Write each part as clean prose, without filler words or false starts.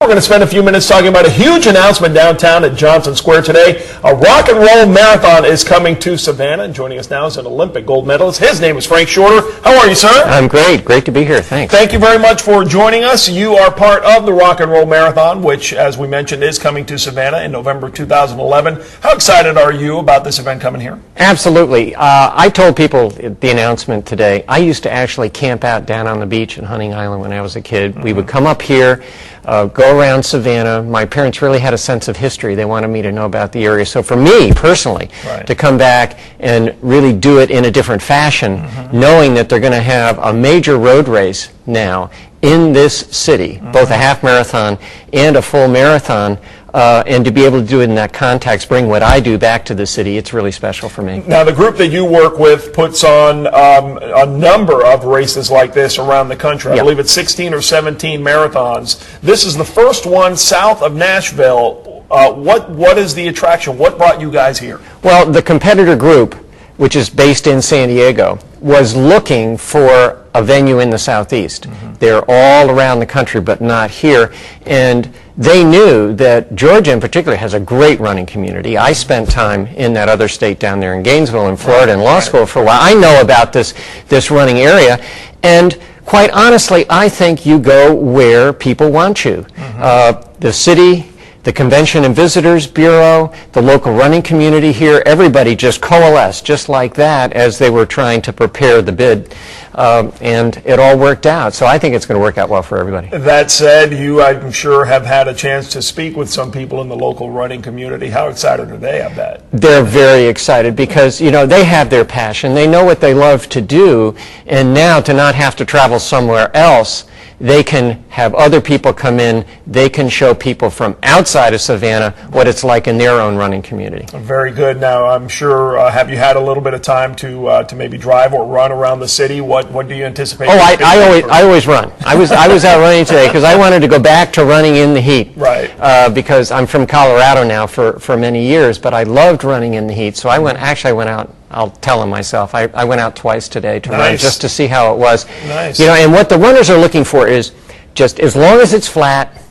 We're going to spend a few minutes talking about a huge announcement downtown at Johnson Square today. A rock and roll marathon is coming to Savannah, and joining us now is an Olympic gold medalist. His name is Frank Shorter. How are you, sir? I'm great. Great to be here. Thanks. Thank you very much for joining us. You are part of the Rock and Roll Marathon, which, as we mentioned, is coming to Savannah in November 2011. How excited are you about this event coming here? Absolutely. I told people at the announcement today, I used to actually camp out down on the beach in Hunting Island when I was a kid. We would come up here, go around Savannah. My parents really had a sense of history. They wanted me to know about the area. So for me, personally, to come back and really do it in a different fashion, knowing that they're going to have a major road race now in this city, both a half marathon and a full marathon, and to be able to do it in that context, bring what I do back to the city, it's really special for me. Now, the group that you work with puts on a number of races like this around the country. I believe it's 16 or 17 marathons. This is the first one south of Nashville. What is the attraction? What brought you guys here? Well, the competitor group, which is based in San Diego, was looking for a venue in the Southeast. They're all around the country, but not here. And they knew that Georgia in particular has a great running community. I spent time in that other state down there in Gainesville in Florida in law school for a while. I know about this running area. And quite honestly, I think you go where people want you. The city, the Convention and Visitors Bureau, the local running community here, everybody just coalesced just like that as they were trying to prepare the bid, and it all worked out. So I think it's going to work out well for everybody. That said, you, I'm sure, have had a chance to speak with some people in the local running community. How excited are they of that? They're very excited because, you know, they have their passion. They know what they love to do, and now to not have to travel somewhere else, they can have other people come in. They can show people from outside of Savannah what it's like in their own running community. Very good. Now, I'm sure, have you had a little bit of time to maybe drive or run around the city? What do you anticipate? Oh, I always run. I was out running today because I wanted to go back to running in the heat. Right. Because I'm from Colorado now for many years, but I loved running in the heat. So I went out. I'll tell them myself. I went out twice today to run just to see how it was. Nice. You know, and what the runners are looking for is just as long as it's flat,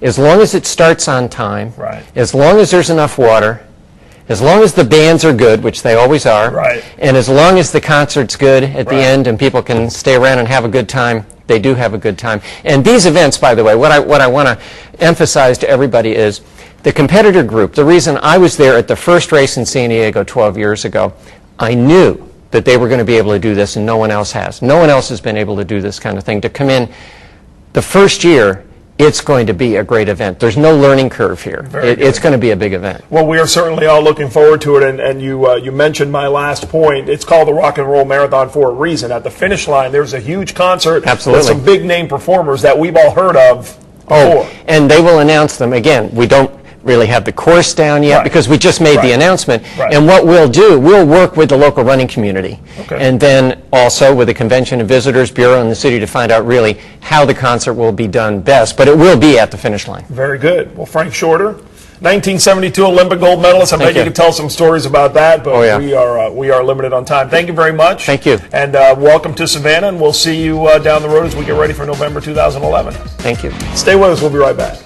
as long as it starts on time, as long as there's enough water, as long as the bands are good, which they always are, and as long as the concert's good at the end and people can stay around and have a good time, they do have a good time. And these events, by the way, what I want to emphasize to everybody is the competitor group. The reason I was there at the first race in San Diego 12 years ago, I knew that they were going to be able to do this, and no one else has. No one else has been able to do this kind of thing. To come in the first year, it's going to be a great event. There's no learning curve here. It's going to be a big event. Well, we are certainly all looking forward to it, and you mentioned my last point. It's called the Rock and Roll Marathon for a reason. At the finish line, there's a huge concert with some big-name performers that we've all heard of before. And they will announce them. Again, we don't really have the course down yet because we just made the announcement. And what we'll do, we'll work with the local running community and then also with the Convention and Visitors Bureau in the city to find out really how the concert will be done best, but it will be at the finish line. Very good. Well, Frank Shorter, 1972 Olympic gold medalist. I bet you could tell some stories about that, but we are limited on time. Thank you very much. Thank you. And welcome to Savannah, and we'll see you down the road as we get ready for November 2011. Thank you. Stay with us. We'll be right back.